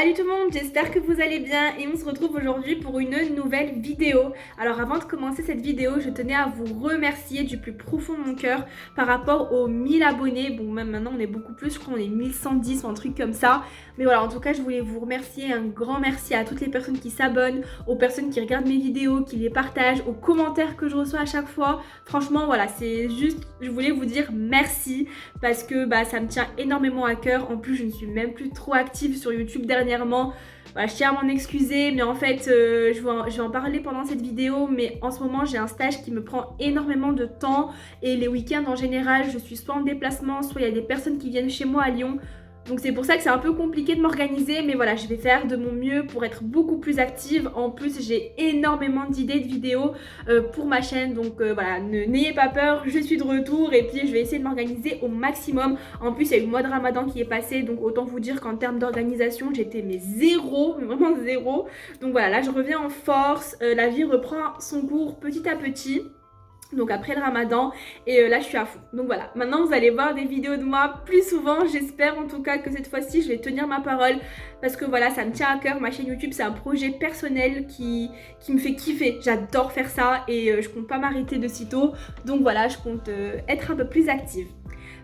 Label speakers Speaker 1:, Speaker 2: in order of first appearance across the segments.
Speaker 1: Salut tout le monde, j'espère que vous allez bien et on se retrouve aujourd'hui pour une nouvelle vidéo. Alors avant de commencer cette vidéo, je tenais à vous remercier du plus profond de mon cœur par rapport aux 1000 abonnés. Bon, même maintenant on est beaucoup plus, je crois on est 1110 ou un truc comme ça. Mais voilà, en tout cas je voulais vous remercier, un grand merci à toutes les personnes qui s'abonnent, aux personnes qui regardent mes vidéos, qui les partagent, aux commentaires que je reçois à chaque fois. Franchement voilà, c'est juste, je voulais vous dire merci parce que ça me tient énormément à cœur. En plus je ne suis même plus trop active sur YouTube dernièrement. Voilà, je tiens à m'en excuser, mais en fait, je vais en parler pendant cette vidéo, mais en ce moment, j'ai un stage qui me prend énormément de temps et les week-ends en général, je suis soit en déplacement, soit il y a des personnes qui viennent chez moi à Lyon. Donc c'est pour ça que c'est un peu compliqué de m'organiser, mais voilà, je vais faire de mon mieux pour être beaucoup plus active. En plus, j'ai énormément d'idées de vidéos pour ma chaîne, donc voilà, n'ayez pas peur, je suis de retour et puis je vais essayer de m'organiser au maximum. En plus, il y a eu le mois de Ramadan qui est passé, donc autant vous dire qu'en termes d'organisation, j'étais mais zéro, mais vraiment zéro. Donc voilà, là je reviens en force, la vie reprend son cours petit à petit. Donc après le ramadan et là je suis à fond. Donc voilà, maintenant vous allez voir des vidéos de moi plus souvent. J'espère en tout cas que cette fois-ci je vais tenir ma parole parce que voilà, ça me tient à cœur. Ma chaîne YouTube c'est un projet personnel qui me fait kiffer. J'adore faire ça et je compte pas m'arrêter de sitôt. Donc voilà, je compte être un peu plus active.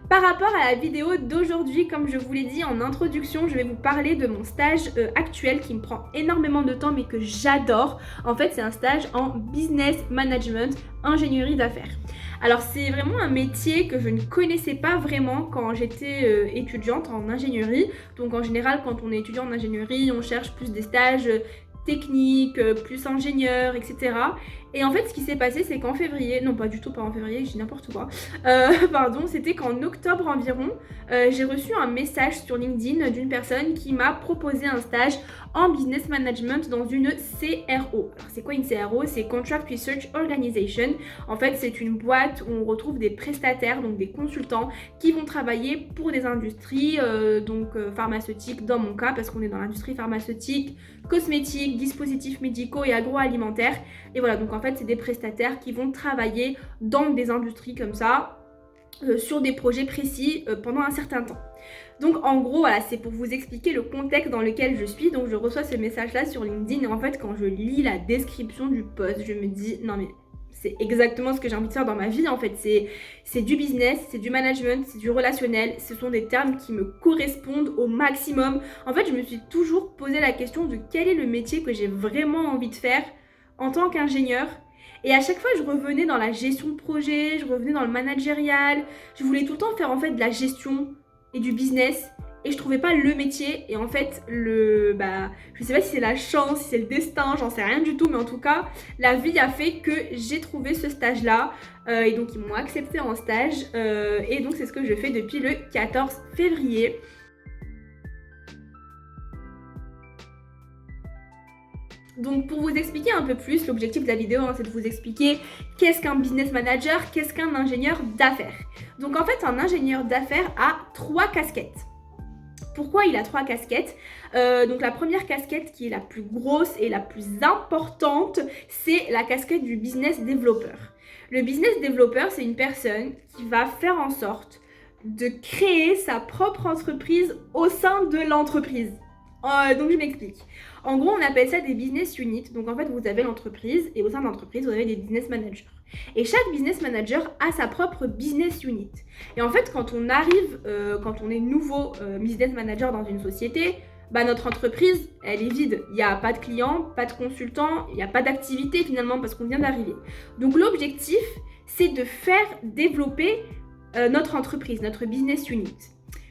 Speaker 1: Par rapport à la vidéo d'aujourd'hui, comme je vous l'ai dit en introduction, je vais vous parler de mon stage actuel qui me prend énormément de temps mais que j'adore. En fait, c'est un stage en business management, ingénierie d'affaires. Alors c'est vraiment un métier que je ne connaissais pas vraiment quand j'étais étudiante en ingénierie. Donc en général, quand on est étudiant en ingénierie, on cherche plus des stages techniques, plus ingénieur, etc. Et en fait, ce qui s'est passé, c'est qu'en février, non pas du tout, pas en février, je dis n'importe quoi, pardon, c'était qu'en octobre environ, j'ai reçu un message sur LinkedIn d'une personne qui m'a proposé un stage en business management dans une CRO. Alors c'est quoi une CRO? C'est Contract Research Organization. En fait, c'est une boîte où on retrouve des prestataires, donc des consultants qui vont travailler pour des industries, pharmaceutiques dans mon cas, parce qu'on est dans l'industrie pharmaceutique, cosmétique, dispositifs médicaux et agroalimentaires. Et voilà, donc en fait, c'est des prestataires qui vont travailler dans des industries comme ça, sur des projets précis pendant un certain temps. Donc en gros, voilà, c'est pour vous expliquer le contexte dans lequel je suis. Donc je reçois ce message-là sur LinkedIn et en fait, quand je lis la description du post, je me dis, non mais c'est exactement ce que j'ai envie de faire dans ma vie. En fait, c'est du business, c'est du management, c'est du relationnel. Ce sont des termes qui me correspondent au maximum. En fait, je me suis toujours posé la question de quel est le métier que j'ai vraiment envie de faire en tant qu'ingénieur. Et à chaque fois, je revenais dans la gestion de projet, je revenais dans le managérial. Je voulais tout le temps faire en fait de la gestion et du business. Et je trouvais pas le métier. Et en fait, je sais pas si c'est la chance, si c'est le destin, j'en sais rien du tout. Mais en tout cas, la vie a fait que j'ai trouvé ce stage-là. Et donc, ils m'ont accepté en stage. Et donc, c'est ce que je fais depuis le 14 février. Donc pour vous expliquer un peu plus, l'objectif de la vidéo, c'est de vous expliquer qu'est-ce qu'un business manager, qu'est-ce qu'un ingénieur d'affaires. Donc en fait, un ingénieur d'affaires a 3 casquettes. Pourquoi il a 3 casquettes? Donc la première casquette qui est la plus grosse et la plus importante, c'est la casquette du business développeur. Le business développeur, c'est une personne qui va faire en sorte de créer sa propre entreprise au sein de l'entreprise. Donc je m'explique. En gros, on appelle ça des business units. Donc en fait, vous avez l'entreprise et au sein de l'entreprise, vous avez des business managers. Et chaque business manager a sa propre business unit. Et en fait, quand on arrive, quand on est nouveau business manager dans une société, notre entreprise, elle est vide. Il n'y a pas de clients, pas de consultants, il n'y a pas d'activité finalement parce qu'on vient d'arriver. Donc l'objectif, c'est de faire développer notre entreprise, notre business unit.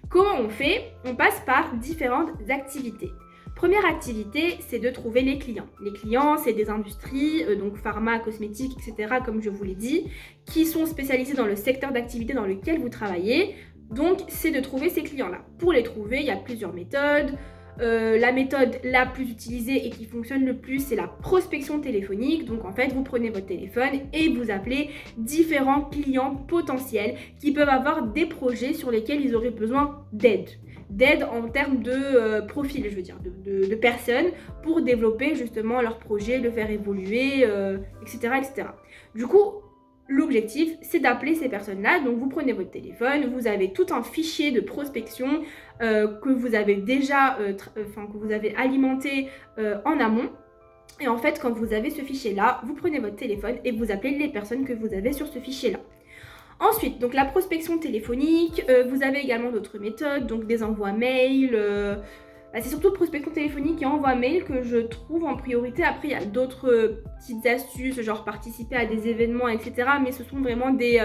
Speaker 1: Comment on fait? On passe par différentes activités. Première activité, c'est de trouver les clients. Les clients, c'est des industries, donc pharma, cosmétiques, etc., comme je vous l'ai dit, qui sont spécialisés dans le secteur d'activité dans lequel vous travaillez. Donc, c'est de trouver ces clients-là. Pour les trouver, il y a plusieurs méthodes. La méthode la plus utilisée et qui fonctionne le plus, c'est la prospection téléphonique. Donc en fait, vous prenez votre téléphone et vous appelez différents clients potentiels qui peuvent avoir des projets sur lesquels ils auraient besoin d'aide. D'aide en termes de profil, je veux dire, de personnes pour développer justement leur projet, le faire évoluer, etc., etc. Du coup, L'objectif, c'est d'appeler ces personnes-là. Donc, vous prenez votre téléphone, vous avez tout un fichier de prospection que vous avez déjà, que vous avez alimenté en amont. Et en fait, quand vous avez ce fichier-là, vous prenez votre téléphone et vous appelez les personnes que vous avez sur ce fichier-là. Ensuite, donc la prospection téléphonique, vous avez également d'autres méthodes, donc des envois mail. C'est surtout prospection téléphonique et envoi mail que je trouve en priorité. Après, il y a d'autres petites astuces, genre participer à des événements, etc. Mais ce sont vraiment des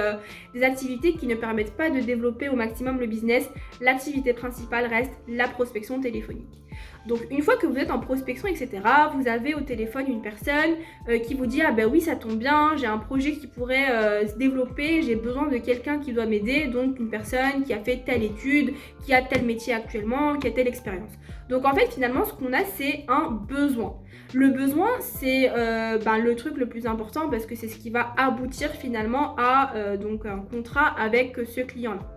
Speaker 1: activités qui ne permettent pas de développer au maximum le business. L'activité principale reste la prospection téléphonique. Donc une fois que vous êtes en prospection, etc., vous avez au téléphone une personne qui vous dit « Ah ben oui, ça tombe bien, j'ai un projet qui pourrait se développer, j'ai besoin de quelqu'un qui doit m'aider. » Donc une personne qui a fait telle étude, qui a tel métier actuellement, qui a telle expérience. Donc en fait, finalement, ce qu'on a, c'est un besoin. Le besoin, c'est le truc le plus important parce que c'est ce qui va aboutir finalement à donc un contrat avec ce client-là.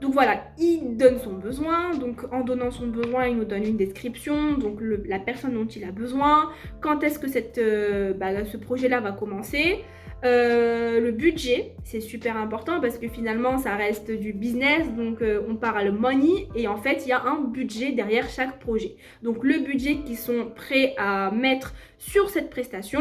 Speaker 1: Donc voilà, il donne son besoin, donc en donnant son besoin, il nous donne une description, donc la personne dont il a besoin, quand est-ce que ce projet-là va commencer, le budget, c'est super important parce que finalement ça reste du business, donc on parle money et en fait il y a un budget derrière chaque projet. Donc le budget qu'ils sont prêts à mettre sur cette prestation.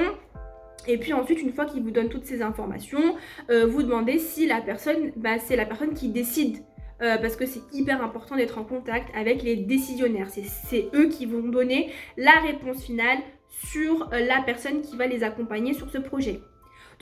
Speaker 1: Et puis ensuite, une fois qu'ils vous donnent toutes ces informations, vous demandez si la personne, c'est la personne qui décide. Parce que c'est hyper important d'être en contact avec les décisionnaires. C'est eux qui vont donner la réponse finale sur la personne qui va les accompagner sur ce projet.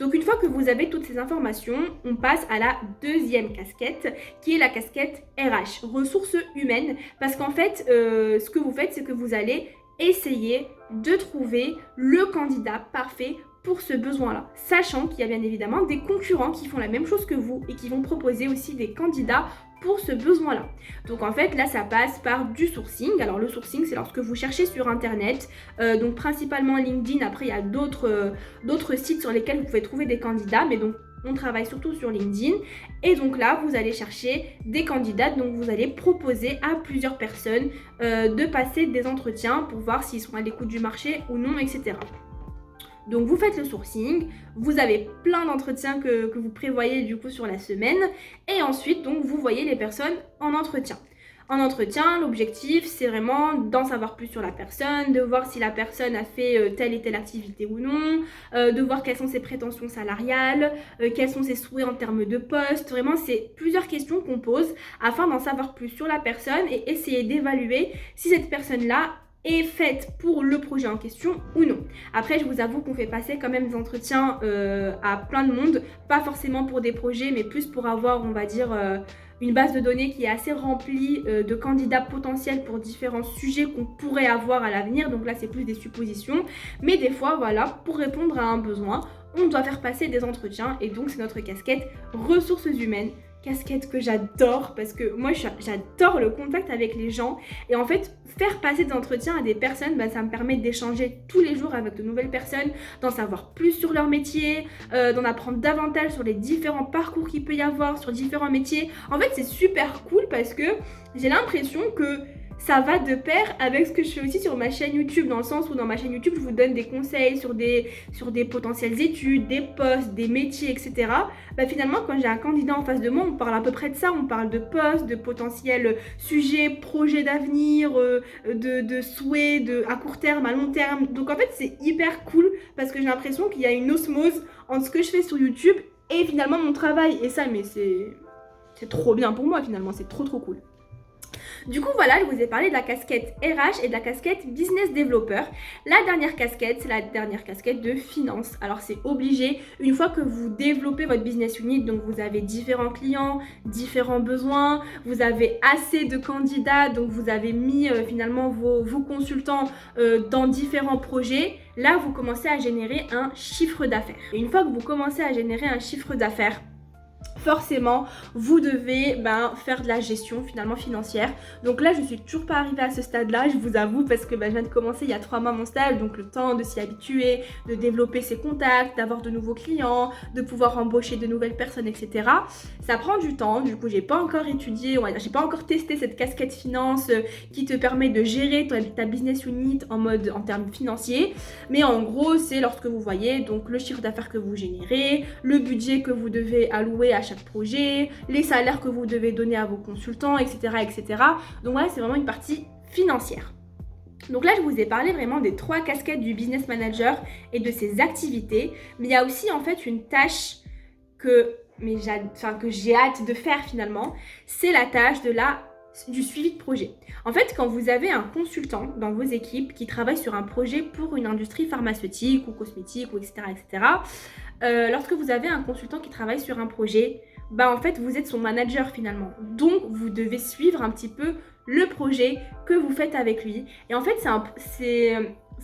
Speaker 1: Donc une fois que vous avez toutes ces informations, on passe à la deuxième casquette qui est la casquette RH, ressources humaines. Parce qu'en fait, ce que vous faites, c'est que vous allez essayer de trouver le candidat parfait pour ce besoin-là, sachant qu'il y a bien évidemment des concurrents qui font la même chose que vous et qui vont proposer aussi des candidats pour ce besoin-là. Donc en fait, là, ça passe par du sourcing. Alors le sourcing, c'est lorsque vous cherchez sur Internet, donc principalement LinkedIn. Après, il y a d'autres sites sur lesquels vous pouvez trouver des candidats, mais donc on travaille surtout sur LinkedIn. Et donc là, vous allez chercher des candidats, donc vous allez proposer à plusieurs personnes de passer des entretiens pour voir s'ils sont à l'écoute du marché ou non, etc. Donc vous faites le sourcing, vous avez plein d'entretiens que vous prévoyez du coup sur la semaine et ensuite donc vous voyez les personnes en entretien. En entretien, l'objectif c'est vraiment d'en savoir plus sur la personne, de voir si la personne a fait telle et telle activité ou non, de voir quelles sont ses prétentions salariales, quels sont ses souhaits en termes de poste. Vraiment, c'est plusieurs questions qu'on pose afin d'en savoir plus sur la personne et essayer d'évaluer si cette personne-là est faite pour le projet en question ou non. Après, je vous avoue qu'on fait passer quand même des entretiens à plein de monde, pas forcément pour des projets, mais plus pour avoir, on va dire, une base de données qui est assez remplie de candidats potentiels pour différents sujets qu'on pourrait avoir à l'avenir. Donc là, c'est plus des suppositions. Mais des fois, voilà, pour répondre à un besoin, on doit faire passer des entretiens et donc c'est notre casquette ressources humaines. Casquette que j'adore parce que moi j'adore le contact avec les gens et en fait faire passer des entretiens à des personnes, ça me permet d'échanger tous les jours avec de nouvelles personnes, d'en savoir plus sur leur métier, d'en apprendre davantage sur les différents parcours qu'il peut y avoir sur différents métiers. En fait c'est super cool parce que j'ai l'impression que ça va de pair avec ce que je fais aussi sur ma chaîne YouTube, dans le sens où dans ma chaîne YouTube, je vous donne des conseils sur des potentielles études, des postes, des métiers, etc. Finalement, quand j'ai un candidat en face de moi, on parle à peu près de ça. On parle de postes, de potentiels sujets, projets d'avenir, de souhaits à court terme, à long terme. Donc en fait, c'est hyper cool parce que j'ai l'impression qu'il y a une osmose entre ce que je fais sur YouTube et finalement mon travail. Et ça, mais c'est trop bien pour moi finalement, c'est trop cool. Du coup voilà, je vous ai parlé de la casquette RH et de la casquette business développeur. La dernière casquette, c'est la dernière casquette de finance. Alors c'est obligé, une fois que vous développez votre business unit, donc vous avez différents clients, différents besoins, vous avez assez de candidats, donc vous avez mis finalement vos consultants dans différents projets. Là, vous commencez à générer un chiffre d'affaires. Et une fois que vous commencez à générer un chiffre d'affaires, forcément vous devez faire de la gestion finalement financière. Donc là je suis toujours pas arrivée à ce stade là, je vous avoue, parce que je viens de commencer il y a 3 mois mon stage, donc le temps de s'y habituer, de développer ses contacts, d'avoir de nouveaux clients, de pouvoir embaucher de nouvelles personnes, etc. Ça prend du temps, du coup j'ai pas encore étudié, j'ai pas encore testé cette casquette finance qui te permet de gérer ta business unit en termes financiers. Mais en gros c'est lorsque vous voyez donc le chiffre d'affaires que vous générez, le budget que vous devez allouer à chaque projet, les salaires que vous devez donner à vos consultants, etc. etc. Donc voilà, c'est vraiment une partie financière. Donc là, je vous ai parlé vraiment des 3 casquettes du business manager et de ses activités. Mais il y a aussi en fait une tâche que j'ai hâte de faire finalement. C'est la tâche du suivi de projet. En fait, quand vous avez un consultant dans vos équipes qui travaille sur un projet pour une industrie pharmaceutique ou cosmétique, ou etc., lorsque vous avez un consultant qui travaille sur un projet, en fait, vous êtes son manager finalement. Donc, vous devez suivre un petit peu le projet que vous faites avec lui. Et en fait, c'est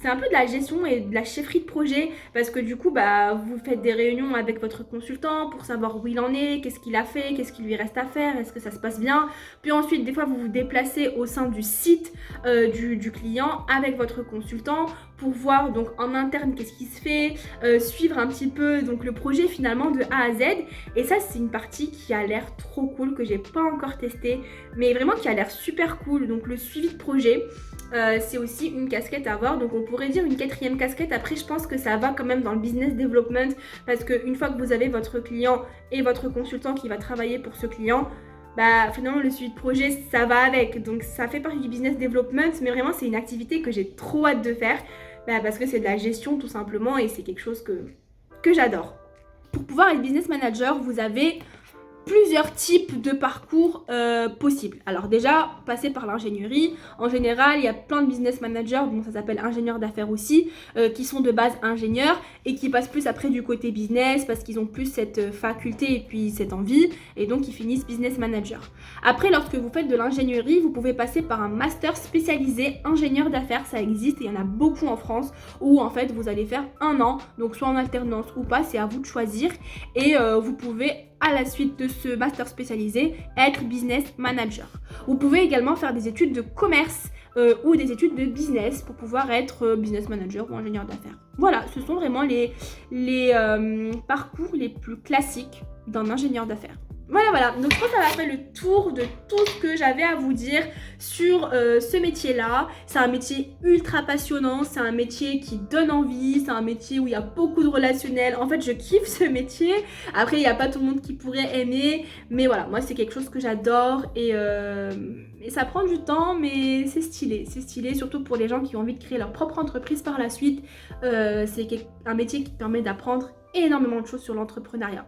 Speaker 1: un peu de la gestion et de la chefferie de projet, parce que du coup, vous faites des réunions avec votre consultant pour savoir où il en est, qu'est-ce qu'il a fait, qu'est-ce qu'il lui reste à faire, est-ce que ça se passe bien. Puis ensuite, des fois, vous vous déplacez au sein du site du client avec votre consultant pour voir donc en interne qu'est-ce qui se fait, suivre un petit peu donc le projet finalement de A à Z. Et ça, c'est une partie qui a l'air trop cool, que j'ai pas encore testé, mais vraiment qui a l'air super cool. Donc le suivi de projet, c'est aussi une casquette à avoir. Donc on pourrait dire une 4e casquette. Après, je pense que ça va quand même dans le business development, parce qu'une fois que vous avez votre client et votre consultant qui va travailler pour ce client, finalement le suivi de projet ça va avec. Donc ça fait partie du business development, mais vraiment c'est une activité que j'ai trop hâte de faire, parce que c'est de la gestion tout simplement et c'est quelque chose que j'adore. Pour pouvoir être business manager, vous avez plusieurs types de parcours possibles. Alors déjà, passer par l'ingénierie. En général, il y a plein de business managers, donc ça s'appelle ingénieur d'affaires aussi, qui sont de base ingénieurs et qui passent plus après du côté business parce qu'ils ont plus cette faculté et puis cette envie, et donc ils finissent business manager. Après, lorsque vous faites de l'ingénierie, vous pouvez passer par un master spécialisé ingénieur d'affaires. Ça existe et il y en a beaucoup en France, où en fait vous allez faire 1 an, donc soit en alternance ou pas, c'est à vous de choisir, et vous pouvez à la suite de ce master spécialisé être business manager. Vous pouvez également faire des études de commerce ou des études de business pour pouvoir être business manager ou ingénieur d'affaires. Voilà, ce sont vraiment les parcours les plus classiques d'un ingénieur d'affaires. Voilà, donc je pense que ça va faire le tour de tout ce que j'avais à vous dire sur ce métier-là. C'est un métier ultra passionnant, c'est un métier qui donne envie, c'est un métier où il y a beaucoup de relationnel. En fait, je kiffe ce métier. Après, il n'y a pas tout le monde qui pourrait aimer, mais voilà, moi c'est quelque chose que j'adore et ça prend du temps, mais c'est stylé, surtout pour les gens qui ont envie de créer leur propre entreprise par la suite. C'est un métier qui permet d'apprendre énormément de choses sur l'entrepreneuriat.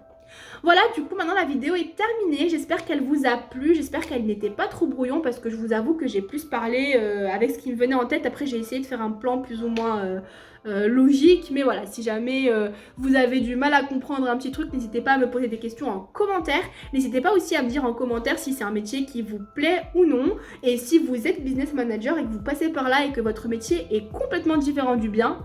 Speaker 1: Voilà, du coup maintenant la vidéo est terminée, j'espère qu'elle vous a plu, j'espère qu'elle n'était pas trop brouillon, parce que je vous avoue que j'ai plus parlé avec ce qui me venait en tête. Après j'ai essayé de faire un plan plus ou moins logique, mais voilà, si jamais vous avez du mal à comprendre un petit truc, n'hésitez pas à me poser des questions en commentaire. N'hésitez pas aussi à me dire en commentaire si c'est un métier qui vous plaît ou non, et si vous êtes business manager et que vous passez par là et que votre métier est complètement différent du mien,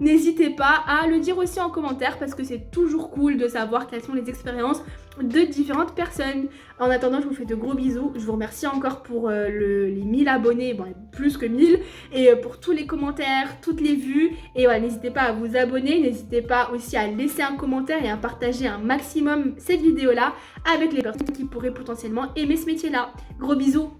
Speaker 1: n'hésitez pas à le dire aussi en commentaire, parce que c'est toujours cool de savoir quelles sont les expériences de différentes personnes. En attendant, je vous fais de gros bisous, je vous remercie encore pour les 1000 abonnés, bon plus que 1000, et pour tous les commentaires, toutes les vues, et voilà, n'hésitez pas à vous abonner, n'hésitez pas aussi à laisser un commentaire et à partager un maximum cette vidéo là avec les personnes qui pourraient potentiellement aimer ce métier là. Gros bisous.